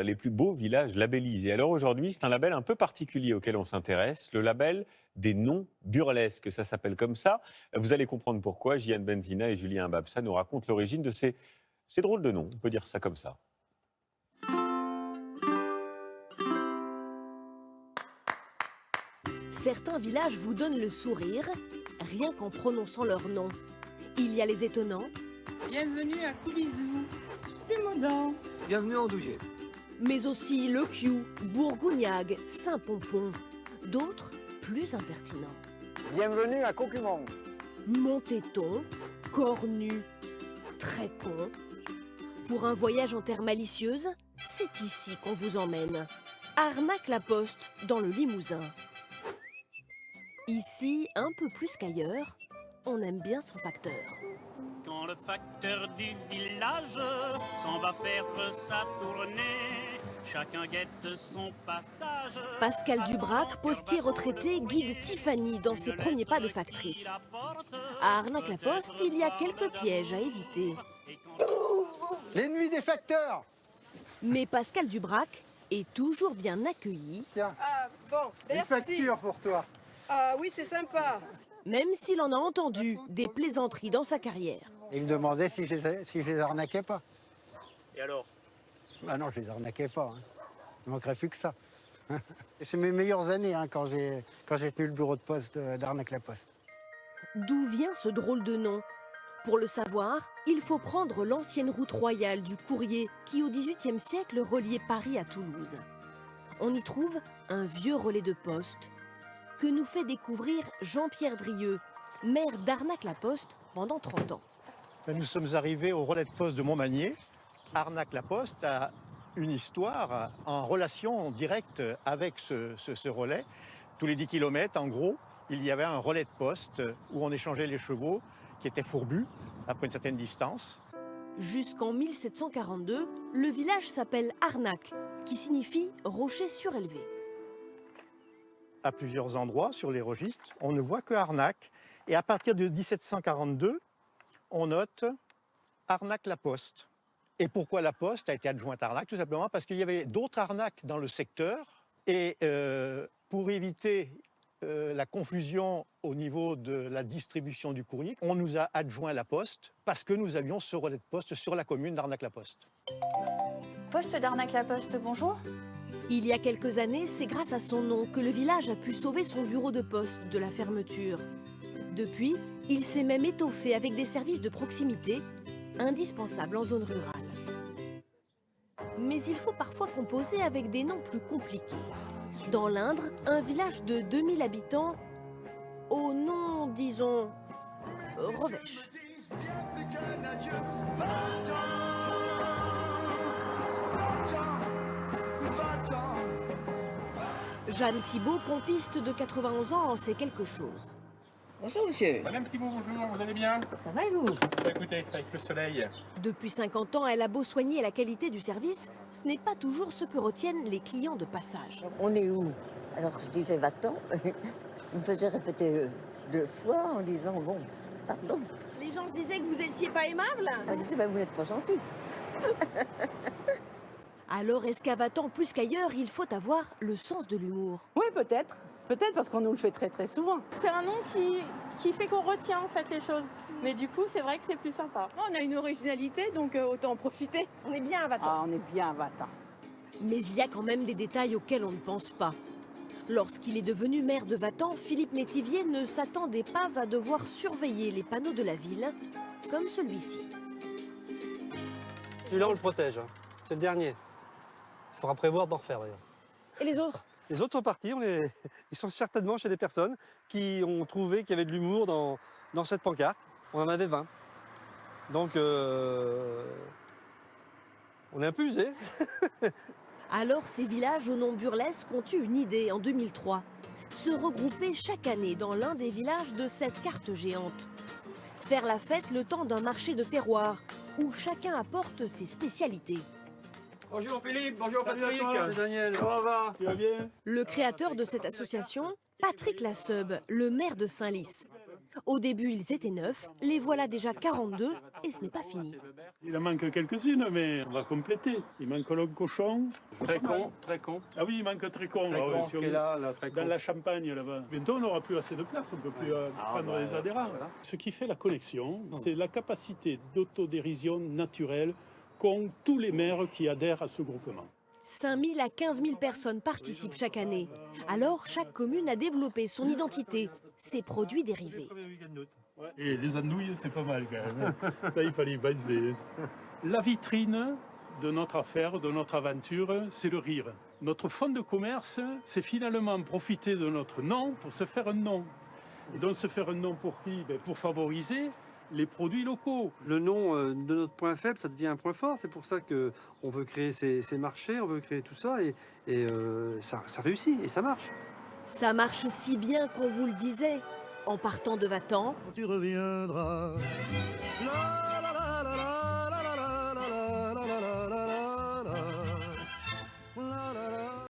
les plus beaux villages labellisés. Alors aujourd'hui, c'est un label un peu particulier auquel on s'intéresse, le label des noms burlesques. Ça s'appelle comme ça. Vous allez comprendre pourquoi. Jian Benzina et Julien Babsa nous racontent l'origine de ces drôles de noms. On peut dire ça comme ça. Certains villages vous donnent le sourire, rien qu'en prononçant leur nom. Il y a les étonnants. Bienvenue à Coubizou, Plumodan. Bienvenue en Douillet. Mais aussi Le Kiou, Bourgougnac, Saint-Pompon. D'autres, plus impertinents. Bienvenue à Concumon. Montéton, Cornu, très con. Pour un voyage en terre malicieuse, c'est ici qu'on vous emmène. Arnaque-la-Poste, dans le Limousin. Ici, un peu plus qu'ailleurs, on aime bien son facteur. Quand le facteur du village s'en va faire sa tournée, chacun guette son passage. Pascal Dubrac, postier retraité, guide Tiffany dans ses premiers pas de factrice. À Arnaque-la-Poste, il y a quelques pièges à éviter. L'ennemi des facteurs. Mais Pascal Dubrac est toujours bien accueilli. Tiens, Ah bon, une merci. facture pour toi. Ah oui, c'est sympa. Même s'il en a entendu des plaisanteries dans sa carrière. Il me demandait si je les arnaquais pas. Et alors? Ah non, je les arnaquais pas. Il manquerait plus que ça. C'est mes meilleures années quand j'ai tenu le bureau de poste d'Arnaque-la-Poste. D'où vient ce drôle de nom? Pour le savoir, il faut prendre l'ancienne route royale du courrier qui, au XVIIIe siècle, reliait Paris à Toulouse. On y trouve un vieux relais de poste que nous fait découvrir Jean-Pierre Drieux, maire d'Arnaque-la-Poste pendant 30 ans. Nous sommes arrivés au relais de poste de Montmagny. Arnaque-la-Poste a une histoire en relation directe avec ce relais. Tous les 10 km, en gros, il y avait un relais de poste où on échangeait les chevaux qui étaient fourbus après une certaine distance. Jusqu'en 1742, le village s'appelle Arnaque, qui signifie rocher surélevé. À plusieurs endroits sur les registres, on ne voit que Arnaque. Et à partir de 1742, on note Arnaque-la-Poste. Et pourquoi la Poste a été adjointe à Arnaque? Tout simplement parce qu'il y avait d'autres arnaques dans le secteur. Et pour éviter la confusion au niveau de la distribution du courrier, on nous a adjoint la Poste parce que nous avions ce relais de poste sur la commune d'Arnaque-la-Poste. Poste d'Arnaque-la-Poste, bonjour. Il y a quelques années, c'est grâce à son nom que le village a pu sauver son bureau de poste de la fermeture. Depuis, il s'est même étoffé avec des services de proximité, indispensables en zone rurale. Mais il faut parfois composer avec des noms plus compliqués. Dans l'Indre, un village de 2000 habitants, au nom, disons, revêche. Jeanne Thibault, pompiste de 91 ans, en sait quelque chose. Bonjour monsieur. Madame Thibault, bonjour, vous allez bien? Ça va et vous? Écoutez, avec le soleil. Depuis 50 ans, elle a beau soigner la qualité du service, ce n'est pas toujours ce que retiennent les clients de passage. On est où? Alors je disais va-t'en. Il me faisait répéter 2 fois en disant bon, pardon. Les gens se disaient que vous étiez pas aimable? Elle disait ben, vous n'êtes pas gentil. Alors, est-ce qu'à Vatan, plus qu'ailleurs, il faut avoir le sens de l'humour? Oui, peut-être. Peut-être parce qu'on nous le fait très très souvent. C'est un nom qui fait qu'on retient en fait les choses. Mais du coup, c'est vrai que c'est plus sympa. On a une originalité, donc autant en profiter. On est bien à Vatan. Ah, on est bien à Vatan. Mais il y a quand même des détails auxquels on ne pense pas. Lorsqu'il est devenu maire de Vatan, Philippe Métivier ne s'attendait pas à devoir surveiller les panneaux de la ville, comme celui-ci. Celui-là, on le protège. C'est le dernier. Il faudra prévoir d'en refaire d'ailleurs. Et les autres? Les autres sont partis. Ils sont certainement chez des personnes qui ont trouvé qu'il y avait de l'humour dans cette pancarte. On en avait 20. Donc, on est un peu usé. Alors, ces villages au nom burlesque ont eu une idée en 2003. Se regrouper chaque année dans l'un des villages de cette carte géante. Faire la fête le temps d'un marché de terroir, où chacun apporte ses spécialités. Bonjour Philippe, bonjour Patrick. Daniel. Comment va? Tu vas bien? Le créateur de cette association, Patrick Lasseube, le maire de Saint-Lys. Au début, ils étaient 9, les voilà déjà 42 et ce n'est pas fini. Il en manque quelques-unes, mais on va compléter. Il manque le cochon. Très con, très con. Ah oui, il manque Trécon. Très con, Si on- qui est là, très con. Dans la Champagne, là-bas. Bientôt, on n'aura plus assez de place, on ne peut plus prendre les adhérents. voilà. Ce qui fait la connexion, c'est la capacité d'autodérision naturelle qu'ont tous les maires qui adhèrent à ce groupement. 5 000 à 15 000 personnes participent chaque année. Alors, chaque commune a développé son identité, ses produits dérivés. Et les andouilles, c'est pas mal quand même. Ça, il fallait y penser. La vitrine de notre affaire, de notre aventure, c'est le rire. Notre fonds de commerce, c'est finalement profiter de notre nom pour se faire un nom. Et donc se faire un nom pour qui? Pour favoriser les produits locaux. Le nom de notre point faible, ça devient un point fort. C'est pour ça qu'on veut créer ces marchés, on veut créer tout ça et ça réussit et ça marche. Ça marche si bien qu'on vous le disait. En partant de Vatan, Tu reviendras.